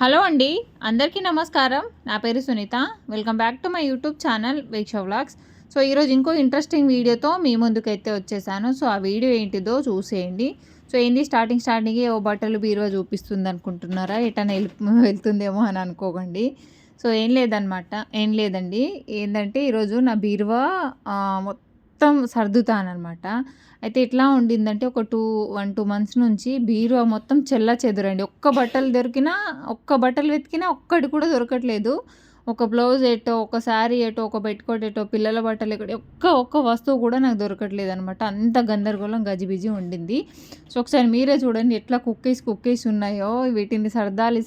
Hello అండి, అందరికీ నమస్కారం. నా పేరు Sunitha. Welcome back to my YouTube channel Veeksha vlogs. So ఈరోజు ఇంకో ఇంట్రెస్టింగ్ వీడియోతో మీ ముందుకైతే వచ్చేసాను. సో ఆ వీడియో ఏంటిదో చూసేయండి. సో ఏంది స్టార్టింగే ఓ బట్టలు బీరువా చూపిస్తుంది అనుకుంటున్నారా? ఎటైనా వెళ్తుందేమో అని అనుకోకండి. సో ఏం లేదండి. ఏంటంటే ఈరోజు నా బీరువా మొత్తం సర్దుతానమాట. అయితే ఎట్లా ఉండిందంటే ఒక 2 మంత్స్ నుంచి బీరువా మొత్తం చెల్లాచెదురండి. ఒక్క బట్టలు వెతికినా ఒక్కటి కూడా దొరకట్లేదు. ఒక బ్లౌజ్ ఎటో, ఒక శారీ ఎటో, ఒక పెట్టుకోట్ ఎటో, పిల్లల బట్టలు ఎక్కడో ఒక్క వస్తువు కూడా నాకు దొరకట్లేదనమాట. అంత గందరగోళం గజిబిజి ఉండింది. సో ఒకసారి మీరే చూడండి ఎట్లా కుక్కేసి ఉన్నాయో. వీటిని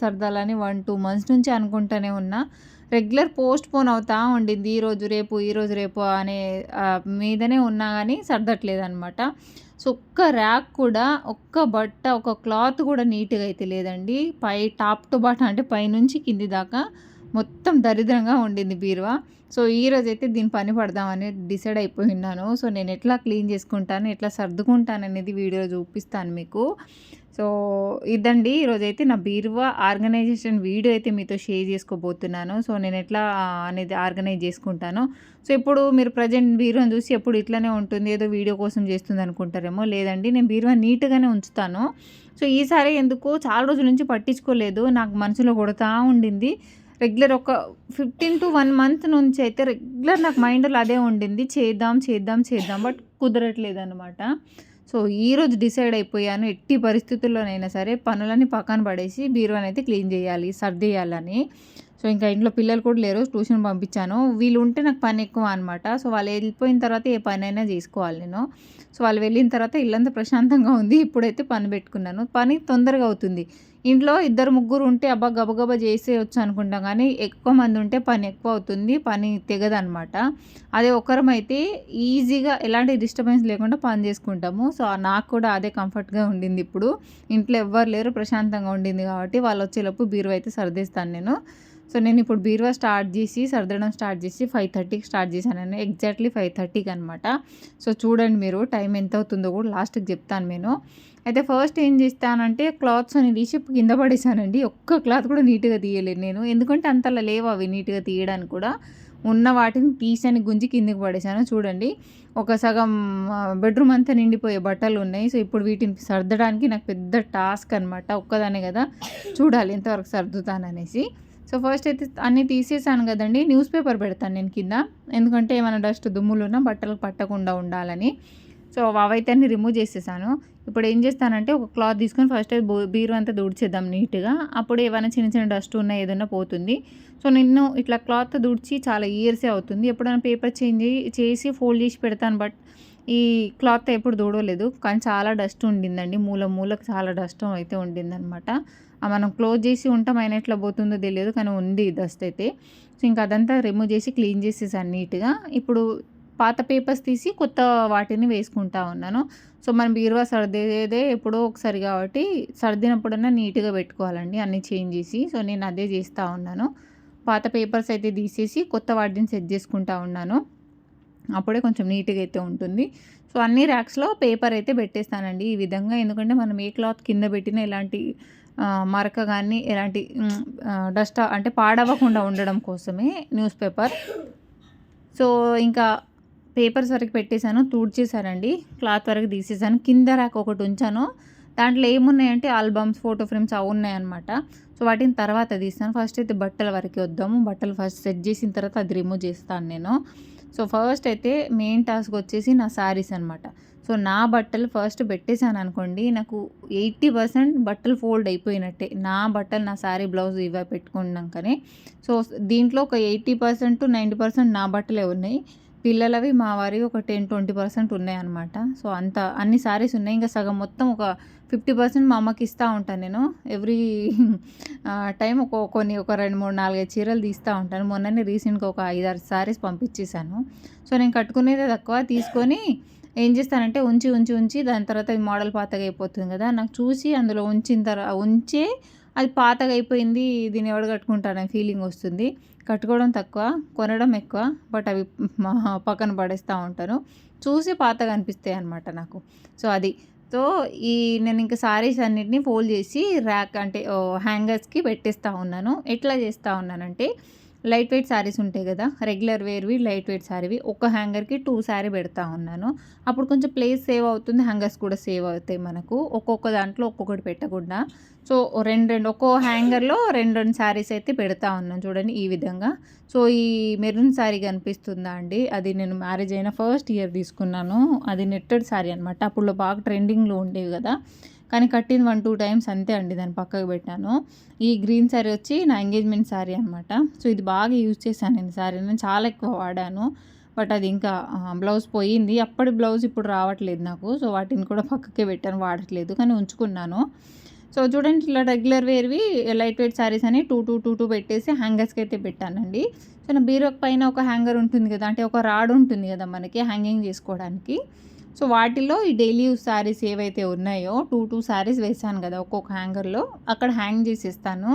సర్దాలని 1-2 మంత్స్ నుంచి అనుకుంటూనే ఉన్నా. రెగ్యులర్ పోస్ట్‌పోన్ అవుతా ఉండింది. ఈరోజు రేపు అనే మీదనే ఉన్నా గానీ సర్దట్లేదనమాట. సో ఒక్క ర్యాక్ కూడా, ఒక క్లాత్ కూడా నీట్‌గా అయితే లేదండి. టాప్ టు బాటమ్ అంటే పైనుంచి కింది దాకా మొత్తం దరిద్రంగా ఉండింది బీరువా. సో ఈరోజైతే దీని పని పడదామని డిసైడ్ అయిపోయున్నాను. సో నేను ఎట్లా క్లీన్ చేసుకుంటాను, ఎట్లా సర్దుకుంటాననేది వీడియోలో చూపిస్తాను మీకు. సో ఇదండి ఈరోజైతే నా బీరువా ఆర్గనైజేషన్ వీడియో అయితే మీతో షేర్ చేసుకోబోతున్నాను. సో నేను ఎట్లా అనేది ఆర్గనైజ్ చేసుకుంటాను. సో ఇప్పుడు మీరు ప్రజెంట్ బీరువాని చూసి ఎప్పుడు ఇట్లనే ఉంటుంది, ఏదో వీడియో కోసం చేస్తుంది అనుకుంటారేమో. లేదండి, నేను బీరువా నీట్‌గానే ఉంచుతాను. సో ఈసారి ఎందుకో చాలా రోజుల నుంచి పట్టించుకోలేదు. నాకు మనసులో కొడతా ఉండింది. రెగ్యులర్ ఒక 15-1 మంత్ నుంచి అయితే రెగ్యులర్ నాకు మైండ్‌లో అదే ఉండింది. చేద్దాం బట్ కుదరట్లేదనమాట. సో ఈరోజు డిసైడ్ అయిపోయాను, ఎట్టి పరిస్థితుల్లోనైనా సరే పనులన్నీ పక్కన పడేసి బీరువానైతే క్లీన్ చేయాలి, సర్దేయాలని. సో ఇంకా ఇంట్లో పిల్లలు కూడా లేరు, ట్యూషన్ పంపించాను. వీళ్ళు ఉంటే నాకు పని ఎక్కువ అనమాట. సో వాళ్ళు వెళ్ళిపోయిన తర్వాత ఏ పనైనా చేసుకోవాలి నేను. సో వాళ్ళు వెళ్ళిన తర్వాత ఇల్లంతా ప్రశాంతంగా ఉంది. ఇప్పుడైతే పని పెట్టుకున్నాను. పని తొందరగా అవుతుంది. ఇంట్లో 2-3 ఉంటే అబ్బా గబగబా చేసేయొచ్చు అనుకుంటాం, కానీ ఎక్కువ మంది ఉంటే పని ఎక్కువ అవుతుంది, పని తెగదనమాట. అదే ఒకరమైతే ఈజీగా ఎలాంటి డిస్టర్బెన్స్ లేకుండా పని చేసుకుంటాము. సో నాకు కూడా అదే కంఫర్ట్గా ఉండింది. ఇప్పుడు ఇంట్లో ఎవ్వరు లేరు, ప్రశాంతంగా ఉండింది కాబట్టి వాళ్ళు వచ్చేలోపు బీరువా అయితే సర్దేస్తాను నేను. సో నేను ఇప్పుడు బీరువా సర్దడం స్టార్ట్ చేసి 5:30కి స్టార్ట్ చేశాను. ఎగ్జాక్ట్లీ 5:30కి అనమాట. సో చూడండి మీరు టైం ఎంత అవుతుందో కూడా లాస్ట్కి చెప్తాను నేను. అయితే ఫస్ట్ ఏం చేస్తానంటే క్లాత్స్ అని తీసి కింద పడేసానండి. ఒక్క క్లాత్ కూడా నీట్‌గా తీయలేదు నేను. ఎందుకంటే అంతలా లేవు అవి నీట్‌గా తీయడానికి కూడా. ఉన్న వాటిని తీసని గుంజి కిందకి పడేసాను. చూడండి ఒక సగం బెడ్రూమ్ అంతా నిండిపోయే బట్టలు ఉన్నాయి. సో ఇప్పుడు వీటిని సర్దడానికి నాకు పెద్ద టాస్క్ అనమాట. ఒక్కదాన్నే కదా, చూడాలి ఎంతవరకు సర్దుతాననేసి. సో ఫస్ట్ అయితే అన్నీ తీసేసాను కదండీ. న్యూస్ పేపర్ పెడతాను నేను కింద. ఎందుకంటే ఏమైనా డస్ట్ దుమ్ములున్నా బట్టలకు పట్టకుండా ఉండాలని. సో అవైతే అన్ని రిమూవ్ చేసేసాను. ఇప్పుడు ఏం చేస్తానంటే ఒక క్లాత్ తీసుకొని ఫస్ట్ బీరువా అంతా తుడిచేద్దాం నీట్‌గా. అప్పుడు ఏమైనా చిన్న డస్ట్ ఉన్నా ఏదన్నా పోతుంది. సో నేను ఇట్లా క్లాత్ తుడిచి చాలా ఇయర్సే అవుతుంది. ఎప్పుడైనా పేపర్ చేంజ్ చేసి ఫోల్డ్ చేసి పెడతాను. బట్ ఈ క్లాత్ ఎప్పుడు తుడవలేదు. కానీ చాలా డస్ట్ ఉండిందండి. మూలకు చాలా డస్ట్ అయితే ఉండిందనమాట. మనం క్లోజ్ చేసి ఉంటాం, అయినా ఎట్లా పోతుందో తెలియదు, కానీ ఉంది డస్ట్ అయితే. సో ఇంకా అదంతా రిమూవ్ చేసి క్లీన్ చేసేసాను నీట్‌గా. ఇప్పుడు పాత పేపర్స్ తీసి కొత్త వాటిని వేసుకుంటా ఉన్నాను. సో మనం బీరువా సర్దేదే ఎప్పుడో ఒకసారి కాబట్టి సర్దినప్పుడన్నా నీట్‌గా పెట్టుకోవాలండి అన్నీ చేంజ్ చేసి. సో నేను అదే చేస్తూ ఉన్నాను. పాత పేపర్స్ అయితే తీసేసి కొత్త వాటిని సెట్ చేసుకుంటా ఉన్నాను. అప్పుడే కొంచెం నీట్‌గా అయితే ఉంటుంది. సో అన్ని ర్యాక్స్‌లో పేపర్ అయితే పెట్టేస్తానండి ఈ విధంగా. ఎందుకంటే మనం ఏ క్లాత్ కింద పెట్టినా ఎలాంటి మరక గానీ ఎలాంటి డస్ట్ అంటే పాడవకుండా ఉండడం కోసమే న్యూస్ పేపర్. సో ఇంకా పేపర్స్ వరకు పెట్టేశాను, తుడిచేసానండి. క్లాత్ వరకు తీసేసాను. కింద ర్యాక్ ఒకటి ఉంచాను. దాంట్లో ఏమున్నాయంటే ఆల్బమ్స్, ఫోటో ఫ్రేమ్స్ అవి ఉన్నాయన్నమాట. సో వాటిని తర్వాత తీస్తాను. ఫస్ట్ అయితే బట్టల వరకే వద్దాము. బట్టలు ఫస్ట్ సెట్ చేసిన తర్వాత అది రిమూవ్ చేస్తాను నేను. సో ఫస్ట్ అయితే మెయిన్ టాస్క్ వచ్చేసి నా శారీస్ అనమాట. సో నా బట్టలు ఫస్ట్ పెట్టేశాను అనుకోండి, నాకు 80% బట్టలు ఫోల్డ్ అయిపోయినట్టే. నా శారీ బ్లౌజ్ ఇవి పెట్టుకున్నాకనే. సో దీంట్లో ఒక 80%-90% నా బట్టలే ఉన్నాయి. పిల్లలవి మా వారివి ఒక 10-20% ఉన్నాయన్నమాట. సో అన్ని శారీస్ ఉన్నాయి. ఇంకా సగం మొత్తం ఒక 50% మా అమ్మకి ఇస్తూ ఉంటాను నేను. ఎవ్రీ టైం ఒక 2, 3, 4, 5 చీరలు తీస్తూ ఉంటాను. మొన్ననే రీసెంట్‌గా ఒక 5-6 శారీస్ పంపించేశాను. సో నేను కట్టుకునేదే తక్కువ. తీసుకొని ఏం చేస్తానంటే ఉంచి దాని తర్వాత ఈ మోడల్ పాతగా అయిపోతుంది కదా, నాకు చూసి అందులో ఉంచే అది పాతగా అయిపోయింది, దీన్ని ఎవడు కట్టుకుంటారనే ఫీలింగ్ వస్తుంది. కట్టుకోవడం తక్కువ, కొనడం ఎక్కువ. బట్ అవి పక్కన పడేస్తూ ఉంటాను. చూసి పాతగా అనిపిస్తాయి అనమాట నాకు. సో అది సో, నేను ఇంక శారీస్ అన్నిటిని ఫోల్డ్ చేసి ర్యాక్ అంటే హ్యాంగర్స్‌కి పెట్టేస్తా ఉన్నాను. ఎట్లా చేస్తా ఉన్నానంటే, లైట్ వెయిట్ శారీస్ ఉంటాయి కదా! రెగ్యులర్ వేర్‌వి లైట్ వెయిట్ శారీవి ఒక హ్యాంగర్‌కి 2 శారీ పెడతా ఉన్నాను. అప్పుడు కొంచెం ప్లేస్ సేవ్ అవుతుంది. హ్యాంగర్స్ కూడా సేవ్ అవుతాయి మనకు. ఒక్కొక్క దాంట్లో ఒక్కొక్కటి పెట్టకుండా. సో, 2 ఒక్కో హ్యాంగర్‌లో 2 శారీస్ అయితే పెడతా ఉన్నాను చూడండి ఈ విధంగా. సో, ఈ మెరూన్ శారీ కనిపిస్తుందా అండి? అది నేను మ్యారేజ్ అయిన ఫస్ట్ ఇయర్ తీసుకున్నాను. అది నెట్టెడ్ శారీ అనమాట. అప్పట్లో బాగా ట్రెండింగ్‌లో ఉండేవి కదా! కానీ కట్టింది 1, 2 టైమ్స్ అంతే అండి. దాన్ని పక్కకు పెట్టాను. ఈ గ్రీన్ శారీ వచ్చి నా ఎంగేజ్‌మెంట్ శారీ అనమాట. సో, ఇది బాగా యూజ్ చేశాను నేను శారీని. చాలా ఎక్కువ వాడాను. బట్ అది ఇంకా బ్లౌజ్ పోయింది. అప్పటి బ్లౌజ్ ఇప్పుడు రావట్లేదు నాకు. సో, వాటిని కూడా పక్కకే పెట్టాను వాడట్లేదు. కానీ ఉంచుకున్నాను. సో, చూడండి ఇట్లా రెగ్యులర్ వేర్‌వి లైట్ వెయిట్ శారీస్ అని 2 పెట్టేసి హ్యాంగర్స్‌కి అయితే పెట్టానండి. సో, నా బీరువాకి పైన ఒక హ్యాంగర్ ఉంటుంది కదా! అంటే ఒక రాడ్ ఉంటుంది కదా మనకి హ్యాంగింగ్ చేసుకోవడానికి. సో, వాటిలో ఈ డైలీ యూజ్ శారీస్ ఏవైతే ఉన్నాయో 2 శారీస్ వేశాను కదా! ఒక్కొక్క హ్యాంగర్‌లో అక్కడ హ్యాంగ్ చేసేస్తాను.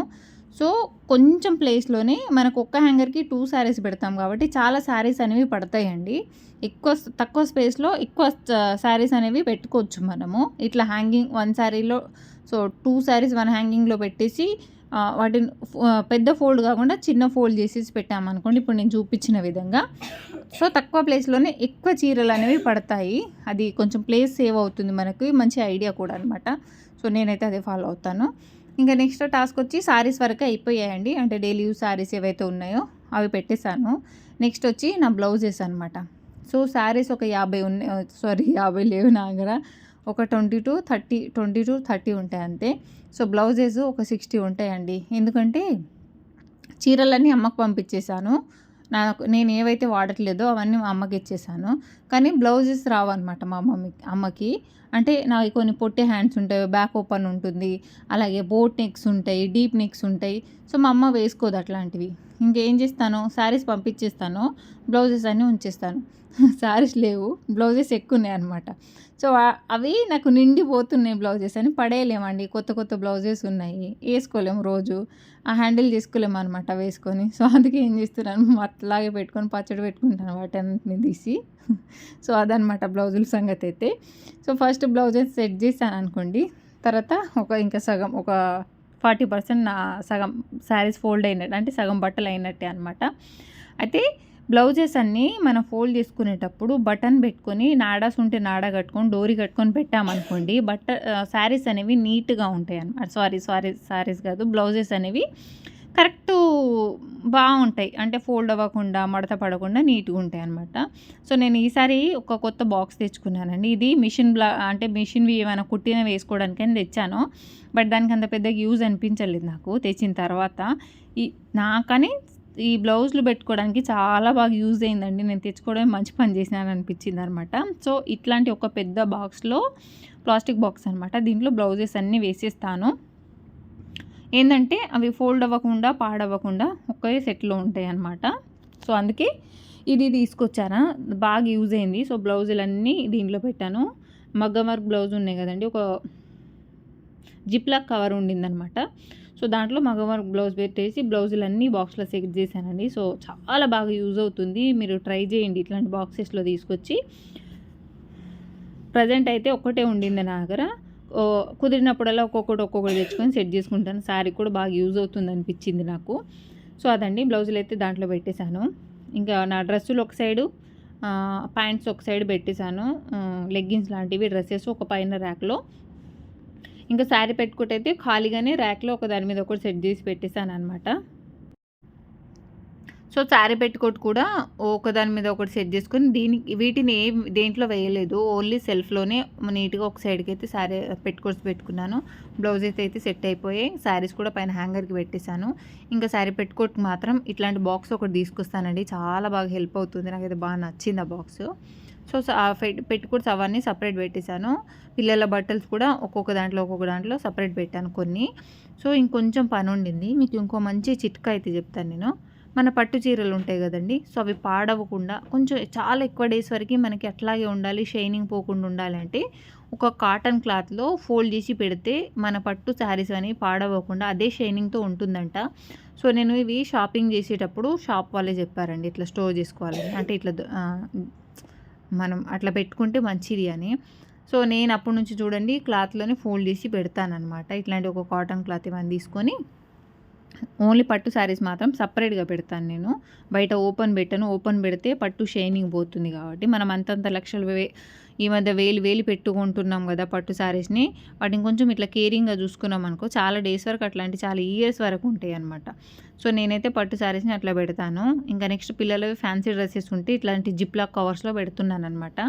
సో, కొంచెం ప్లేస్‌లోనే మనకు ఒక్క హ్యాంగర్‌కి 2 శారీస్ పెడతాం కాబట్టి చాలా శారీస్ అనేవి పడతాయండి. తక్కువ స్పేస్‌లో ఎక్కువ శారీస్ అనేవి పెట్టుకోవచ్చు మనము. ఇట్లా హ్యాంగింగ్ 1 శారీలో సో, 2 శారీస్ 1 హ్యాంగింగ్‌లో పెట్టేసి వాటిని పెద్ద ఫోల్డ్ కాకుండా చిన్న ఫోల్డ్ చేసేసి పెట్టామనుకోండి ఇప్పుడు నేను చూపించిన విధంగా. సో, తక్కువ ప్లేస్‌లోనే ఎక్కువ చీరలు అనేవి పడతాయి. అది కొంచెం ప్లేస్ సేవ్ అవుతుంది మనకి. మంచి ఐడియా కూడా అనమాట. సో, నేనైతే అదే ఫాలో అవుతాను. ఇంకా నెక్స్ట్ టాస్క్ వచ్చి శారీస్ వరకు అయిపోయాయండి. అంటే డైలీ యూజ్ శారీస్ ఏవైతే ఉన్నాయో అవి పెట్టేశాను. నెక్స్ట్ వచ్చి నా బ్లౌజెస్ అనమాట. సో, శారీస్ ఒక 50 ఉన్నాయి. 50 లేవు నా దగ్గర. ఒక 20-30 ఉంటాయి అంతే. సో, బ్లౌజెస్ ఒక 60 ఉంటాయండి. ఎందుకంటే చీరలన్నీ అమ్మకు పంపించేశాను. నేను ఏవైతే వాడట్లేదో అవన్నీ మా అమ్మకి ఇచ్చేసాను. కానీ బ్లౌజెస్ రావన్నమాట మా అమ్మకి. అంటే నావి కొన్ని పొట్టి హ్యాండ్స్ ఉంటాయి, బ్యాక్ ఓపెన్ ఉంటుంది, అలాగే బోట్ నెక్స్ ఉంటాయి, డీప్ నెక్స్ ఉంటాయి. సో, మా అమ్మ వేసుకోదు అట్లాంటివి. ఇంకేం చేస్తాను, శారీస్ పంపించేస్తాను, బ్లౌజెస్ అన్నీ ఉంచేస్తాను. శారీస్ లేవు, బ్లౌజెస్ ఎక్కువ ఉన్నాయన్నమాట. సో, అవి నాకు నిండిపోతున్నాయి బ్లౌజెస్ అని పడేయలేమండి. కొత్త బ్లౌజెస్ ఉన్నాయి, వేసుకోలేము రోజు. హ్యాండిల్ చేసుకోలేము అనమాట వేసుకొని. సో, అందుకే ఏం చేస్తున్నాను, అట్లాగే పెట్టుకొని పచ్చడి పెట్టుకుంటాను వాటన్నిటిని తీసి. సో, అదనమాట బ్లౌజుల సంగతి అయితే. సో, ఫస్ట్ బ్లౌజెస్ సెట్ చేశాను అనుకోండి. తర్వాత ఇంకా సగం ఒక 40% నా సగం శారీస్ ఫోల్డ్ అయినట్టు, అంటే సగం బట్టలు అయినట్టే అనమాట. అయితే బ్లౌజెస్ అన్నీ మనం ఫోల్డ్ చేసుకునేటప్పుడు బటన్ పెట్టుకొని నాడాస్ ఉంటే నాడా కట్టుకొని డోరీ కట్టుకొని పెట్టామనుకోండి శారీస్ అనేవి నీట్గా ఉంటాయి అన్నమాట. శారీస్ కాదు, బ్లౌజెస్ అనేవి కరెక్ట్ బాగుంటాయి. అంటే ఫోల్డ్ అవ్వకుండా మడత పడకుండా నీట్గా ఉంటాయి అన్నమాట. సో, నేను ఈసారి ఒక కొత్త బాక్స్ తెచ్చుకున్నానండి. ఇది అంటే మిషన్వి ఏమైనా కుట్టిన వేసుకోవడానికని తెచ్చాను. బట్ దానికి అంత పెద్దగా యూజ్ అనిపించలేదు నాకు తెచ్చిన తర్వాత. నాకని ఈ బ్లౌజులు పెట్టుకోవడానికి చాలా బాగా యూజ్ అయిందండి. నేను తెచ్చుకోవడమే మంచి పని చేసినాను అనిపించింది అనమాట. సో, ఇట్లాంటి ఒక పెద్ద బాక్స్లో, ప్లాస్టిక్ బాక్స్ అనమాట, దీంట్లో బ్లౌజెస్ అన్నీ వేసేస్తాను. ఏంటంటే అవి ఫోల్డ్ అవ్వకుండా పాడవ్వకుండా ఒకే సెట్లో ఉంటాయి అన్నమాట. సో, అందుకే ఇది తీసుకొచ్చాను, బాగా యూజ్ అయింది. సో, బ్లౌజులన్నీ దీంట్లో పెట్టాను. మగ్గం వర్క్ బ్లౌజ్ ఉన్నాయి కదండి, ఒక జిప్లాక్ కవర్ ఉండిందనమాట. సో, దాంట్లో మగ్గం వర్క్ బ్లౌజ్ పెట్టేసి బ్లౌజులన్నీ బాక్స్లో సెట్ చేశానండి. సో, చాలా బాగా యూజ్ అవుతుంది. మీరు ట్రై చేయండి ఇట్లాంటి బాక్సెస్లో తీసుకొచ్చి. ప్రజెంట్ అయితే ఒక్కటే ఉండింది నా దగ్గర. కుదిరినప్పుడల్లా ఒక్కొక్కటి తెచ్చుకొని సెట్ చేసుకుంటాను. శారీ కూడా బాగా యూజ్ అవుతుంది అనిపించింది నాకు. సో, అదండి, బ్లౌజులు అయితే దాంట్లో పెట్టేశాను. ఇంకా నా డ్రెస్సులు ఒక సైడు, ప్యాంట్స్ ఒక సైడ్ పెట్టేశాను, లెగ్గిన్స్ లాంటివి డ్రెస్సెస్ ఒక పైన ర్యాక్లో. ఇంకా శారీ పెట్టుకుంటైతే ఖాళీగానే ర్యాక్లో ఒక దాని మీద ఒకటి సెట్ చేసి పెట్టేశాను అనమాట. సో, శారీ పెట్టుకోట్ కూడా ఒకదాని మీద ఒకటి సెట్ చేసుకొని వీటిని దేంట్లో వేయలేదు, ఓన్లీ సెల్ఫ్లోనే నీట్గా ఒక సైడ్కి అయితే శారీ పెట్టుకున్నాను. బ్లౌజెస్ అయితే సెట్ అయిపోయాయి. శారీస్ కూడా పైన హ్యాంగర్కి పెట్టేశాను. ఇంకా శారీ పెట్టుకోట్ మాత్రం ఇట్లాంటి బాక్స్ ఒకటి తీసుకొస్తానండి, చాలా బాగా హెల్ప్ అవుతుంది. నాకైతే బాగా నచ్చింది ఆ బాక్స్. సో, పెట్టుకోట్స్ అవన్నీ సపరేట్ పెట్టేశాను. పిల్లల బట్టలు కూడా ఒక్కొక్క దాంట్లో సపరేట్ పెట్టాను కొన్ని. సో, ఇంకొంచెం పని ఉండింది. మీకు ఇంకో మంచి చిట్కా అయితే చెప్తాను నేను. మన పట్టు చీరలు ఉంటాయి కదండి, సో అవి పాడవకుండా కొంచెం చాలా ఎక్కువ డేస్ వరకు మనకి అట్లాగే ఉండాలి, షైనింగ్ పోకుండా ఉండాలంటే ఒక కాటన్ క్లాత్లో ఫోల్డ్ చేసి పెడితే మన పట్టు శారీస్ అనేవి పాడవకుండా అదే షైనింగ్తో ఉంటుందంట. సో, నేను ఇవి షాపింగ్ చేసేటప్పుడు షాప్ వాళ్ళే చెప్పారండి ఇట్లా స్టోర్ చేసుకోవాలని, అంటే ఇట్లా మనం అట్లా పెట్టుకుంటే మంచిది అని. సో నేను అప్పటి నుంచి చూడండి క్లాత్లోనే ఫోల్డ్ చేసి పెడతానమాట. ఇట్లాంటి ఒక కాటన్ క్లాత్ ఇవన్నీ తీసుకొని ఓన్లీ పట్టు శారీస్ మాత్రం సపరేట్గా పెడతాను నేను. బయట ఓపెన్ పెట్టను. ఓపెన్ పెడితే పట్టు షైనింగ్ పోతుంది కాబట్టి మనం అంతంత లక్షలు ఈ మధ్య వేలు పెట్టుకుంటున్నాం కదా పట్టు శారీస్ని. వాటిని కొంచెం ఇట్లా కేరింగ్గా చూసుకున్నాం అనుకో చాలా డేస్ వరకు అట్లాంటి చాలా ఇయర్స్ వరకు ఉంటాయి అనమాట. సో నేనైతే పట్టు శారీస్ని అట్లా పెడతాను. ఇంకా నెక్స్ట్ పిల్లలవి ఫ్యాన్సీ డ్రెస్సెస్ ఉంటే ఇట్లాంటి జిప్ లాక్ కవర్స్లో పెడుతున్నాను అనమాట.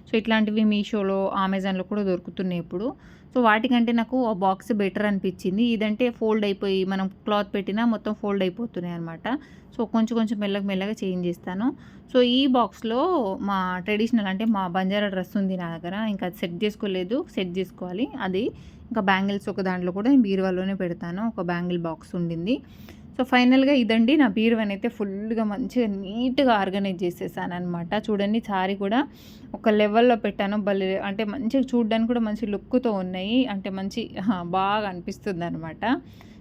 సో ఇట్లాంటివి మీషోలో అమెజాన్లో కూడా దొరుకుతున్నాయి ఇప్పుడు. సో వాటికంటే నాకు ఆ బాక్స్ బెటర్ అనిపించింది. ఇదంటే ఫోల్డ్ అయిపోయి మనం క్లాత్ పెట్టినా మొత్తం ఫోల్డ్ అయిపోతున్నాయి అనమాట. సో కొంచెం మెల్లగా చేంజ్ చేస్తాను. సో ఈ బాక్స్లో మా ట్రెడిషనల్ అంటే మా బంజారా డ్రెస్ ఉంది నా దగ్గర. ఇంకా అది సెట్ చేసుకోలేదు, సెట్ చేసుకోవాలి అది. ఇంకా బ్యాంగిల్స్ ఒక దాంట్లో కూడా నేను బీరువాలోనే పెడతాను. ఒక బ్యాంగిల్ బాక్స్ ఉండింది. సో ఫైనల్గా ఇదండి నా బీరువాని అయితే ఫుల్గా మంచిగా నీట్గా ఆర్గనైజ్ చేసేసాను అనమాట. చూడండి సారీ కూడా ఒక లెవెల్లో పెట్టాను. భలే అంటే మంచిగా చూడడానికి కూడా మంచి లుక్తో ఉన్నాయి. అంటే మంచి బాగా అనిపిస్తుంది అనమాట.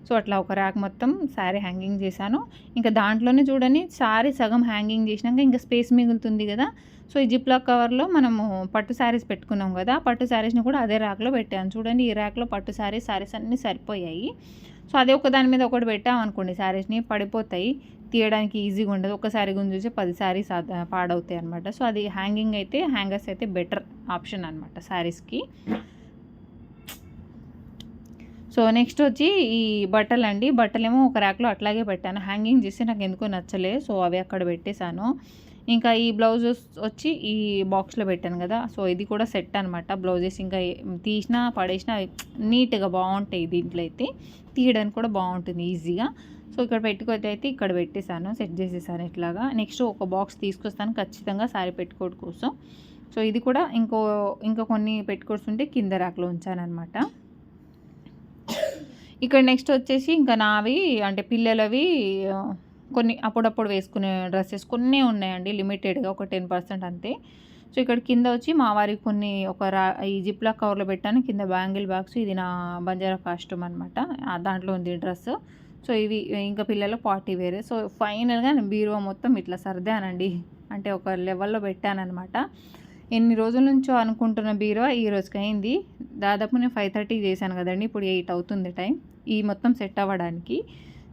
సో అట్లా ఒక ర్యాక్ మొత్తం శారీ హ్యాంగింగ్ చేశాను. ఇంకా దాంట్లోనే చూడండి శారీ సగం హ్యాంగింగ్ చేసినాక ఇంకా స్పేస్ మిగులుతుంది కదా. సో ఈ జిప్ లాక్ కవర్లో మనము పట్టు శారీస్ పెట్టుకున్నాం కదా, పట్టు శారీస్ని కూడా అదే ర్యాక్లో పెట్టాను. చూడండి ఈ ర్యాక్లో పట్టు శారీస్ అన్నీ సరిపోయాయి. సో అదే ఒక దాని మీద ఒకటి పెట్టామనుకోండి శారీస్ని పడిపోతాయి, తీయడానికి ఈజీగా ఉండదు. ఒక శారీ గురించి చూసి 10 శారీస్ పాడవుతాయి అనమాట. సో అది హ్యాంగర్స్ అయితే బెటర్ ఆప్షన్ అనమాట శారీస్కి. సో నెక్స్ట్ వచ్చి ఈ బట్టలండి. బట్టలేమో ఒక ర్యాక్లో అట్లాగే పెట్టాను. హ్యాంగింగ్ చేస్తే నాకు ఎందుకో నచ్చలే, సో అవి అక్కడ పెట్టేశాను. ఇంకా ఈ బ్లౌజెస్ వచ్చి ఈ బాక్స్లో పెట్టాను కదా. సో ఇది కూడా సెట్ అనమాట. బ్లౌజెస్ ఇంకా తీసినా పడేసినా నీట్గా బాగుంటాయి. దీంట్లో అయితే తీయడానికి కూడా బాగుంటుంది ఈజీగా. సో ఇక్కడ పెట్టుకోవైతే ఇక్కడ పెట్టేశాను, సెట్ చేసేసాను ఇట్లాగా. నెక్స్ట్ ఒక బాక్స్ తీసుకొస్తాను ఖచ్చితంగా శారీ పెట్టుకోవడం కోసం. సో ఇది కూడా ఇంకా కొన్ని పెట్టుకోవాల్సి ఉంటే కింద ర్యాక్లో ఉంచాను అనమాట. ఇక్కడ నెక్స్ట్ వచ్చేసి ఇంకా నావి అంటే పిల్లలవి కొన్ని అప్పుడప్పుడు వేసుకునే డ్రెస్సెస్ కొన్ని ఉన్నాయండి, లిమిటెడ్గా ఒక 10% అంతే. సో ఇక్కడ కింద వచ్చి మా వారికి కొన్ని ఈ జిప్ లాక్ కవర్లో పెట్టాను. కింద బ్యాంగిల్ బాక్స్, ఇది నా బంజారా కాస్ట్యూమ్ అనమాట, దాంట్లో ఉంది డ్రెస్. సో ఇవి ఇంకా పిల్లలు పార్టీ వేరే. సో ఫైనల్గా నేను బీరువా మొత్తం ఇట్లా సర్దానండి, అంటే ఒక లెవెల్లో పెట్టానమాట. ఎన్ని రోజుల నుంచో అనుకుంటున్న బీరువా ఈ రోజుకి అయింది. దాదాపు నేను 5:30 చేశాను కదండి, ఇప్పుడు 8 అవుతుంది టైం ఈ మొత్తం సెట్ అవ్వడానికి.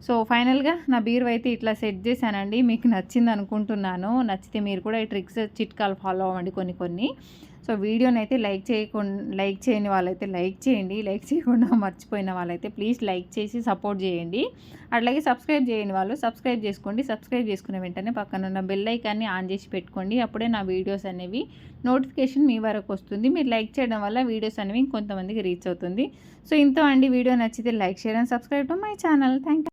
సో ఫైనల్గా నా బీరువా అయితే ఇట్లా సెట్ చేశానండి. మీకు నచ్చింది అనుకుంటున్నాను. నచ్చితే మీరు కూడా ఈ ట్రిక్స్ చిట్కాలు ఫాలో అవ్వండి కొన్ని. సో వీడియోని అయితే లైక్ చేయని వాళ్ళైతే లైక్ చేయండి. లైక్ చేయకుండా మర్చిపోయిన వాళ్ళైతే ప్లీజ్ లైక్ చేసి సపోర్ట్ చేయండి. అట్లాగే సబ్స్క్రైబ్ చేయని వాళ్ళు సబ్స్క్రైబ్ చేసుకోండి. సబ్స్క్రైబ్ చేసుకున్న వెంటనే పక్కన ఉన్న బెల్ ఐకాన్ని ఆన్ చేసి పెట్టుకోండి. అప్పుడే నా వీడియోస్ అనేవి నోటిఫికేషన్ మీ వరకు వస్తుంది. మీరు లైక్ చేయడం వల్ల వీడియోస్ అనేవి ఇంకొంతమందికి రీచ్ అవుతుంది. సో ఇంతో అండి, వీడియో నచ్చితే like share and subscribe to my channel. Thank you.